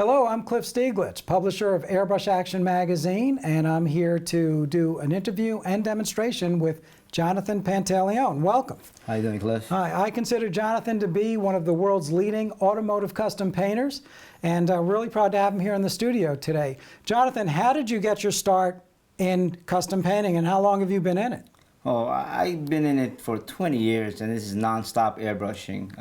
Hello, I'm Cliff Stieglitz, publisher of Airbrush Action Magazine, and I'm here to do an interview and demonstration with Jonathan Pantaleone. Welcome. How you doing, Cliff? Hi, I consider Jonathan to be one of the world's leading automotive custom painters, and I'm really proud to have him here in the studio today. Jonathan, how did you get your start in custom painting, and how long have you been in it? Oh, I've been in it for 20 years, and this is non-stop airbrushing.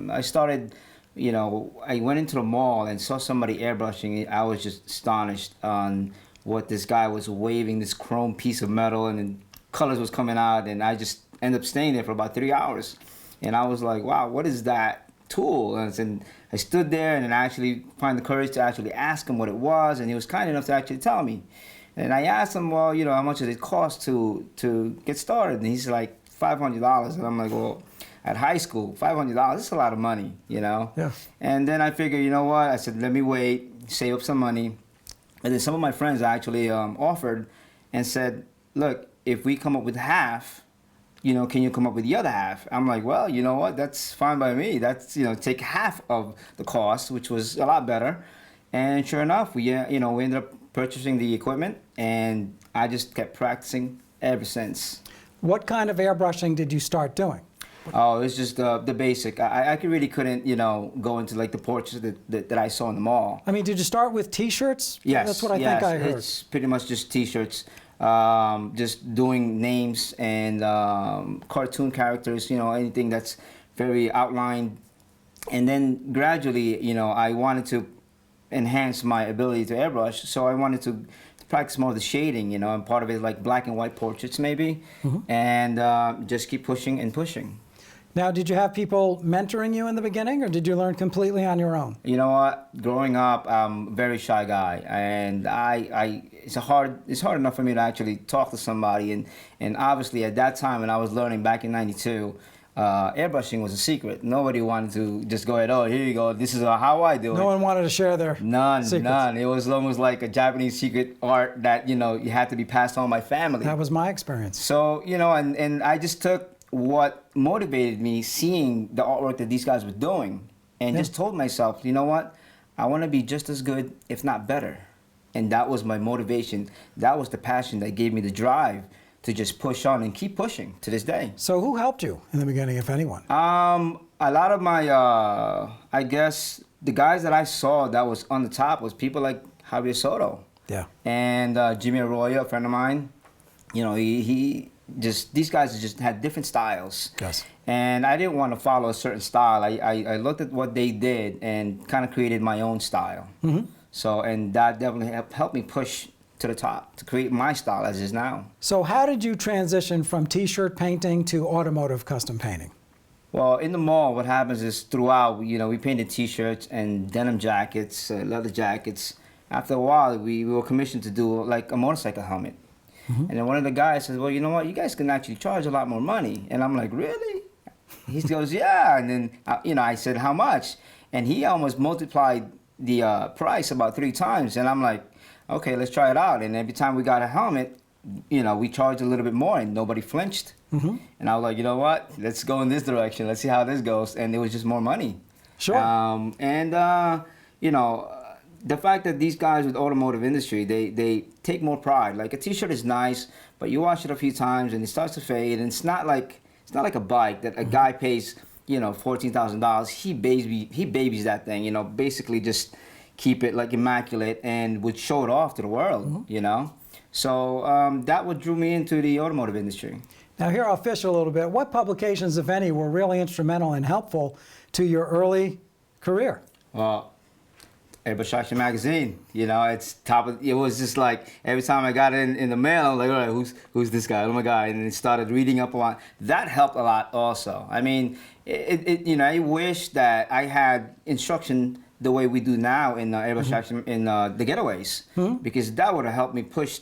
I started, I went into the mall and saw somebody airbrushing. I was just astonished on what this guy was waving, this chrome piece of metal, and then colors was coming out, and I just ended up staying there for about 3 hours. And I was like, wow, what is that tool? And I stood there and I actually find the courage to actually ask him what it was, and he was kind enough to actually tell me. And I asked him, well, how much does it cost to get started? And he's like, $500. And I'm like, well, at high school, $500, that's a lot of money, Yeah. And then I figured, you know what? I said, let me wait, save up some money. And then some of my friends actually offered and said, look, if we come up with half, can you come up with the other half? I'm like, well, you know what? That's fine by me. That's, take half of the cost, which was a lot better. And sure enough, we ended up purchasing the equipment, and I just kept practicing ever since. What kind of airbrushing did you start doing? Oh, it's just the basic. I really couldn't, go into like the portraits that I saw in the mall. I mean, did you start with T-shirts? Yes. That's what I think I heard. It's pretty much just T-shirts, just doing names and cartoon characters, anything that's very outlined. And then gradually, I wanted to enhance my ability to airbrush, so I wanted to practice more of the shading, and part of it like black and white portraits maybe, and just keep pushing and pushing. Now, did you have people mentoring you in the beginning, or did you learn completely on your own? You know what? Growing up, I'm a very shy guy, and it's hard enough for me to actually talk to somebody, and obviously at that time when I was learning back in '92, airbrushing was a secret. Nobody wanted to just go ahead, oh, here you go, this is how I do it. No one wanted to share their secrets. None. It was almost like a Japanese secret art that, you had to be passed on by family. That was my experience. So, and I just took what motivated me seeing the artwork that these guys were doing and just told myself, you know what, I want to be just as good, if not better. And that was my motivation. That was the passion that gave me the drive to just push on and keep pushing to this day. So who helped you in the beginning, if anyone? A lot of my, I guess, the guys that I saw that was on the top was people like Javier Soto. Yeah. And Jimmy Arroyo, a friend of mine. These guys just had different styles. Yes. And I didn't want to follow a certain style. I looked at what they did and kind of created my own style. So, and that definitely helped me push to the top to create my style as is now. So how did you transition from T-shirt painting to automotive custom painting? Well, in the mall, what happens is throughout, we painted T-shirts and denim jackets, leather jackets. After a while, we were commissioned to do like a motorcycle helmet. And then one of the guys says, well, you know what, you guys can actually charge a lot more money. And I'm like, really? He goes, yeah. And then, I said, how much? And he almost multiplied the price about 3 times. And I'm like, okay, let's try it out. And every time we got a helmet, we charged a little bit more, and nobody flinched. And I was like, you know what? Let's go in this direction. Let's see how this goes. And it was just more money. Sure. The fact that these guys with automotive industry, they take more pride. Like a T-shirt is nice, but you wash it a few times and it starts to fade. And it's not like a bike that a guy pays, $14,000. He babies that thing. Basically just keep it like immaculate and would show it off to the world. So that what drew me into the automotive industry. Now here I'll fish a little bit. What publications, if any, were really instrumental and helpful to your early career? Well, Airbrush Action Magazine, it's top of, it was just like every time I got it in the mail, I was like, all right, who's this guy? Oh my God. And then started reading up a lot. That helped a lot also. I mean, I wish that I had instruction the way we do now in Airbrush Action in the Getaways, because that would have helped me push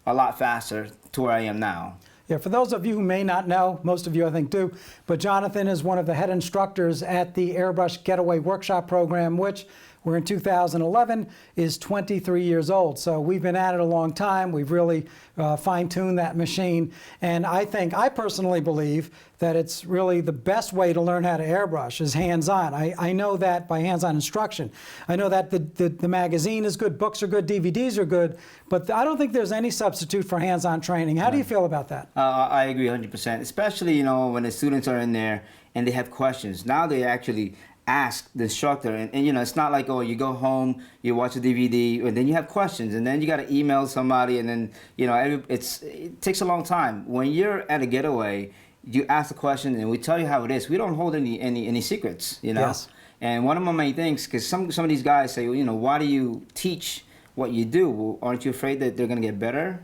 a lot faster to where I am now. Yeah, for those of you who may not know, most of you I think do, but Jonathan is one of the head instructors at the Airbrush Getaway Workshop program, which we're in 2011, is 23 years old. So we've been at it a long time. We've really fine-tuned that machine. And I personally believe that it's really the best way to learn how to airbrush is hands-on. I know that by hands-on instruction. I know that the magazine is good, books are good, DVDs are good, but I don't think there's any substitute for hands-on training. How do you feel about that? I agree 100%, especially, when the students are in there and they have questions. Now they actually ask the instructor, and it's not like, oh, you go home, you watch a DVD, and then you have questions, and then you got to email somebody, and then, it takes a long time. When you're at a getaway, you ask the question, and we tell you how it is. We don't hold any secrets, Yes. And one of my main things, because some of these guys say, why do you teach what you do? Well, aren't you afraid that they're going to get better?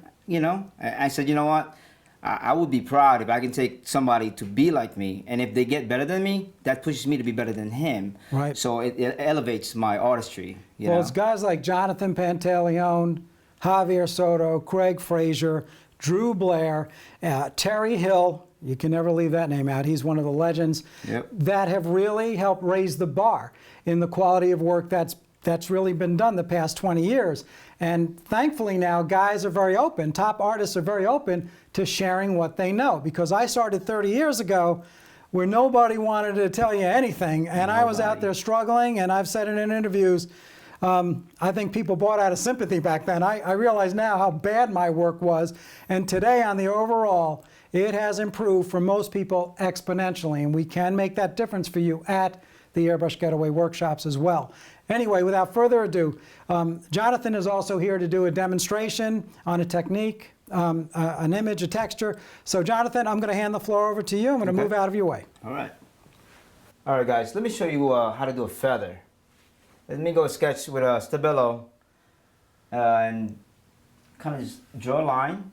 I said, you know what? I would be proud if I can take somebody to be like me, and if they get better than me, that pushes me to be better than him. Right. So it elevates my artistry. Well, it's guys like Jonathan Pantaleone, Javier Soto, Craig Frazier, Drew Blair, Terry Hill. You can never leave that name out. He's one of the legends. Yep. That have really helped raise the bar in the quality of work that's really been done the past 20 years. And thankfully now guys are very open, top artists are very open to sharing what they know. Because I started 30 years ago where nobody wanted to tell you anything, and I was out there struggling, and I've said it in interviews, I think people bought out of sympathy back then. I realize now how bad my work was, and today on the overall, it has improved for most people exponentially, and we can make that difference for you at the Airbrush Getaway workshops as well. Anyway, without further ado, Jonathan is also here to do a demonstration on a technique, an image, a texture. So Jonathan, I'm going to hand the floor over to you. I'm going to move out of your way. All right. All right, guys, let me show you how to do a feather. Let me go sketch with a Stabilo and kind of just draw a line.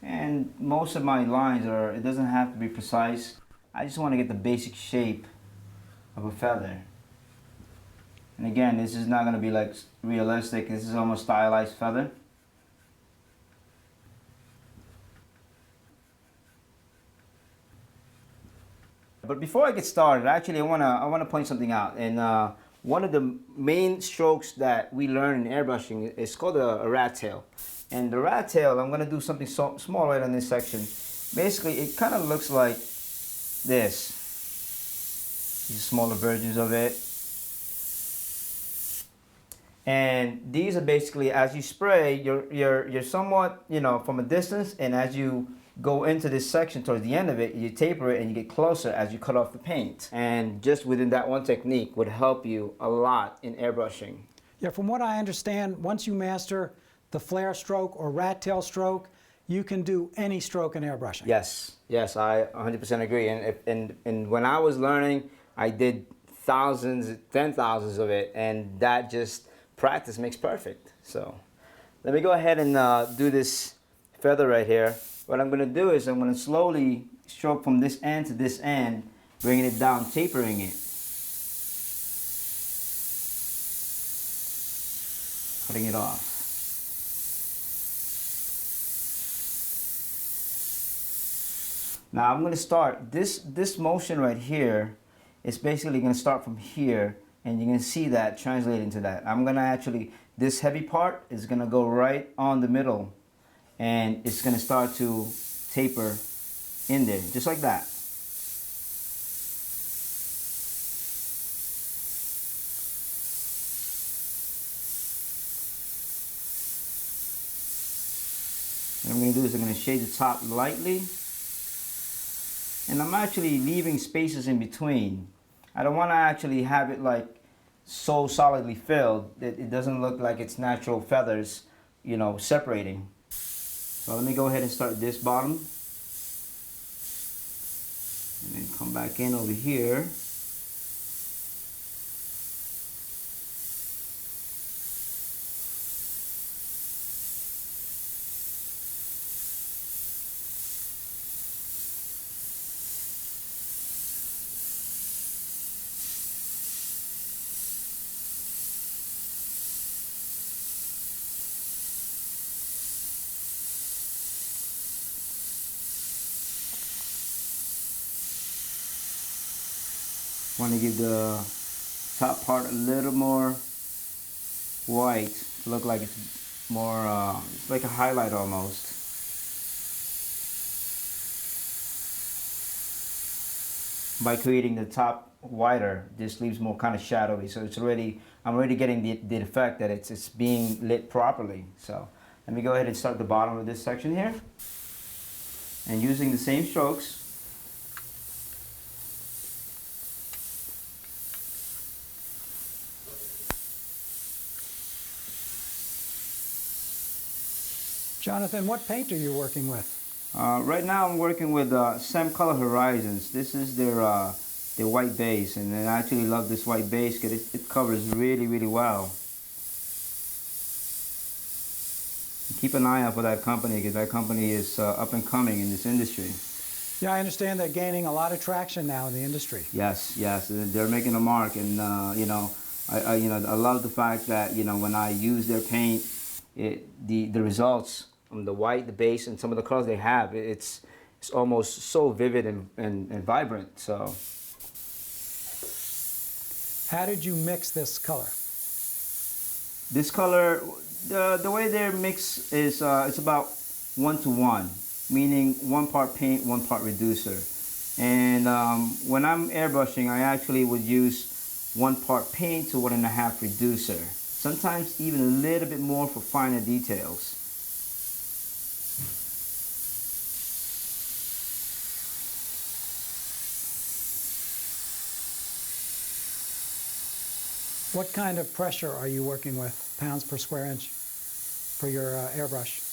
And most of my lines it doesn't have to be precise. I just want to get the basic shape of a feather. And again, this is not going to be like realistic. This is almost stylized feather. But before I get started, actually, I wanna point something out. And one of the main strokes that we learn in airbrushing is called a rat tail. And the rat tail, I'm gonna do something small right on this section. Basically, it kind of looks like this. These smaller versions of it. And these are basically, as you spray, you're somewhat, from a distance, and as you go into this section towards the end of it, you taper it and you get closer as you cut off the paint. And just within that one technique would help you a lot in airbrushing. Yeah, from what I understand, once you master the flare stroke or rat tail stroke, you can do any stroke in airbrushing. Yes, I 100% agree. And when I was learning, I did thousands, 10,000s of it, and that just practice makes perfect. So let me go ahead and do this feather right here. What I'm going to do is I'm going to slowly stroke from this end to this end, bringing it down, tapering it. Cutting it off. Now I'm going to start, this motion right here is basically going to start from here, and you can see that translate into that. I'm going to actually, this heavy part is going to go right on the middle, and it's going to start to taper in there, just like that. What I'm going to do is I'm going to shade the top lightly, and I'm actually leaving spaces in between. I don't want to actually have it like so solidly filled that it doesn't look like it's natural feathers, separating. So let me go ahead and start this bottom, and then come back in over here. Want to give the top part a little more white to look like it's more, it's like a highlight almost. By creating the top whiter, this leaves more kind of shadowy. So it's already, I'm already getting the effect that it's being lit properly. So let me go ahead and start the bottom of this section here. And using the same strokes, Jonathan, what paint are you working with? right now I'm working with Sem Color Horizons. This is their white base, and I actually love this white base because it covers really well. Keep an eye out for that company because that company is up and coming in this industry. Yeah, I understand they're gaining a lot of traction now in the industry. Yes, they're making a mark, and you know, I love the fact that when I use their paint, the results on the white, the base, and some of the colors they have, it's almost so vivid and vibrant. So, how did you mix this color? this color, the way they're mixed is it's about 1-to-1, meaning 1 part paint, 1 part reducer. And when I'm airbrushing, I actually would use 1 part paint to 1.5 reducer. Sometimes even a little bit more for finer details. What kind of pressure are you working with, pounds per square inch, for your airbrush?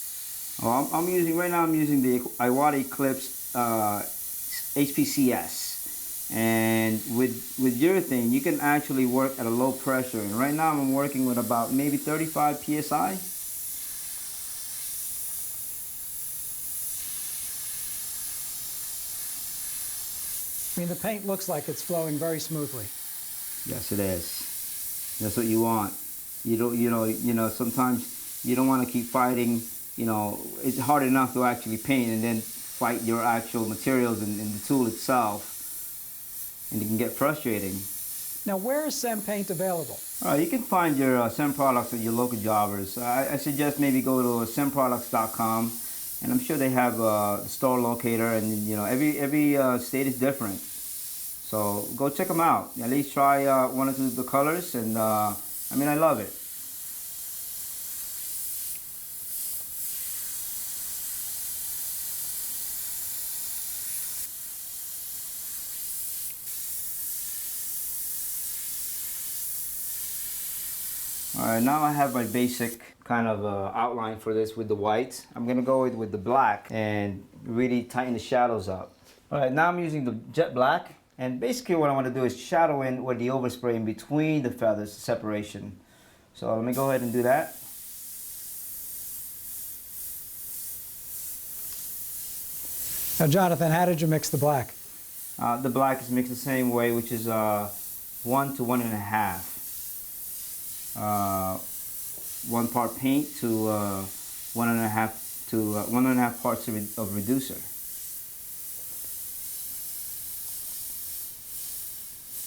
Oh, I'm using right now. I'm using the Iwata Eclipse HPCS, and with urethane, you can actually work at a low pressure. And right now, I'm working with about maybe 35 psi. I mean, the paint looks like it's flowing very smoothly. Yes, it is. That's what you want. You don't, sometimes you don't want to keep fighting. It's hard enough to actually paint and then fight your actual materials and the tool itself, and it can get frustrating. Now, where is Sem Paint available? You can find your Sem products at your local jobbers. I suggest maybe go to semproducts.com, and I'm sure they have a store locator, and every state is different. So go check them out. At least try 1 or 2 of the colors, and I love it. Alright, now I have my basic kind of outline for this with the white. I'm going to go with the black and really tighten the shadows up. Alright, now I'm using the jet black, and basically what I want to do is shadow in with the overspray in between the feathers, separation. So let me go ahead and do that. Now, Jonathan, how did you mix the black? The black is mixed the same way, which is 1 to 1.5. 1 part paint to 1.5 parts of reducer.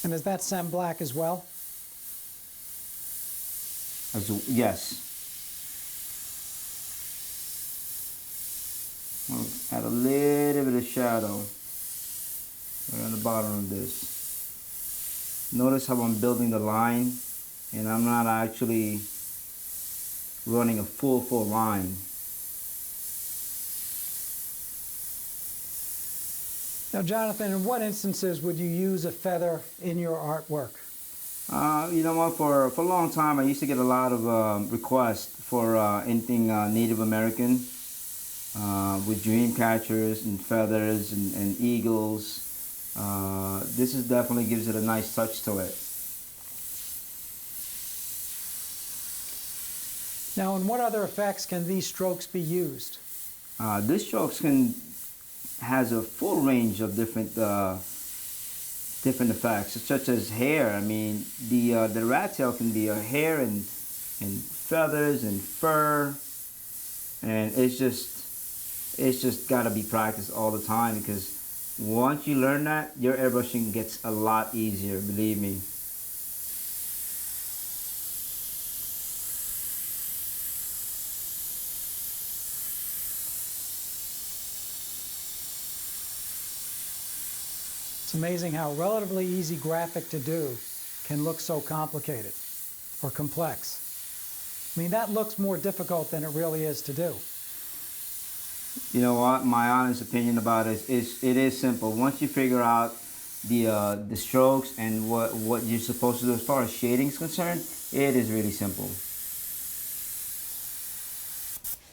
And is that Sem Black as well? Yes. I'll add a little bit of shadow right on the bottom of this. Notice how I'm building the line, and I'm not actually running a full line. Now, Jonathan, in what instances would you use a feather in your artwork? You know what, for a long time I used to get a lot of requests for anything Native American, with dream catchers and feathers and eagles. This definitely gives it a nice touch to it. Now, in what other effects can these strokes be used? This strokes has a full range of different effects, such as hair. I mean, the rat tail can be hair and feathers and fur, and it's just got to be practiced all the time, because once you learn that, your airbrushing gets a lot easier, believe me. It's amazing how a relatively easy graphic to do can look so complicated or complex. I mean, that looks more difficult than it really is to do. You know what? My honest opinion about it is it is simple. Once you figure out the strokes and what you're supposed to do as far as shading is concerned, it is really simple.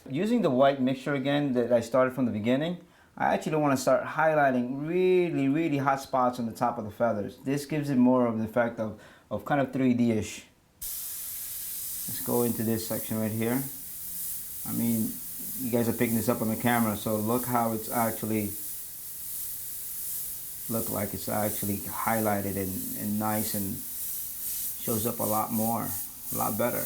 Using the white mixture again that I started from the beginning, I actually want to start highlighting really hot spots on the top of the feathers. This gives it more of the effect of kind of 3D-ish. Let's go into this section right here. I mean, you guys are picking this up on the camera, so look how it's actually highlighted and nice, and shows up a lot more, a lot better.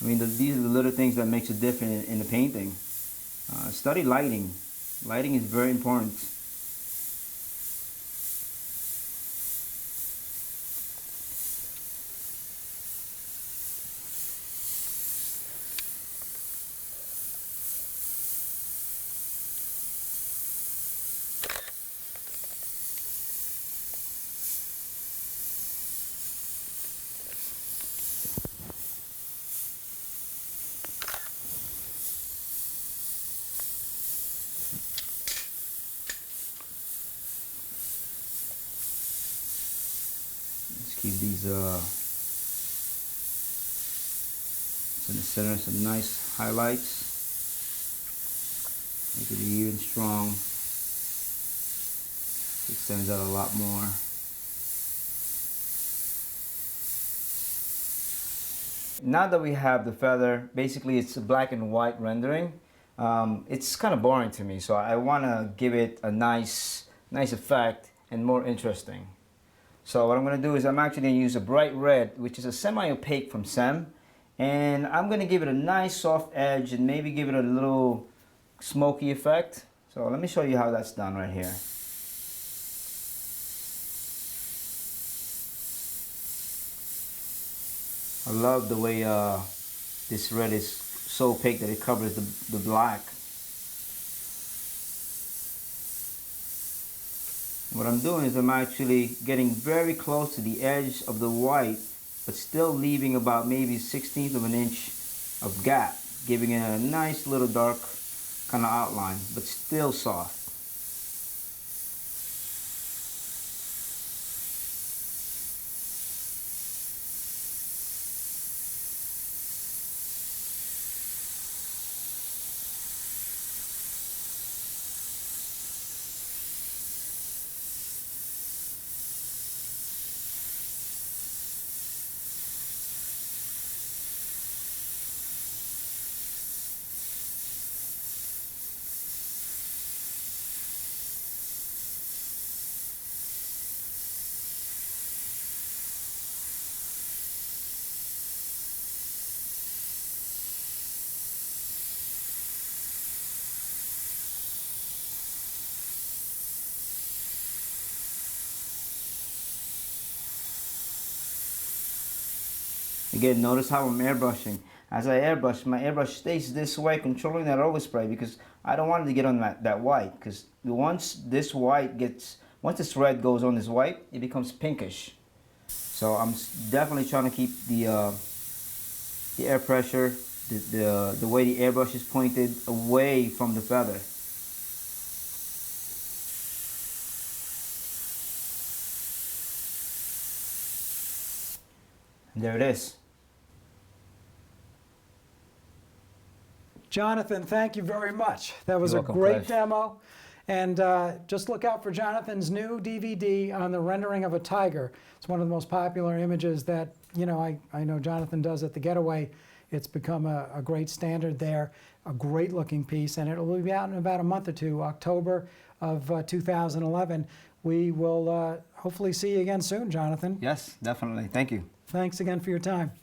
I mean, these are the little things that makes it different in the painting. Study lighting. Lighting is very important. Let's keep these in the center, some nice highlights. Make it even strong. It stands out a lot more. Now that we have the feather, basically it's a black and white rendering. It's kind of boring to me, so I want to give it a nice effect and more interesting. So what I'm going to do is I'm actually going to use a bright red, which is a semi-opaque from SEM, and I'm going to give it a nice soft edge and maybe give it a little smoky effect. So let me show you how that's done right here. I love the way this red is so opaque that it covers the black. What I'm doing is I'm actually getting very close to the edge of the white, but still leaving about maybe 1/16 of an inch of gap, giving it a nice little dark kind of outline, but still soft. Again, notice how I'm airbrushing. As I airbrush, my airbrush stays this way, controlling that overspray, because I don't want it to get on that white. Because once this red goes on this white, it becomes pinkish. So I'm definitely trying to keep the air pressure, the way the airbrush is pointed away from the feather. And there it is. Jonathan, thank you very much. That was You're a welcome, great Flash. demo. And just look out for Jonathan's new DVD on the rendering of a tiger. It's one of the most popular images that, you know, I know Jonathan does at the Getaway. It's become a great standard there, a great looking piece, and it'll be out in about a month or two, October of 2011. We will hopefully see you again soon, Jonathan. Yes, definitely. Thank you. Thanks again for your time.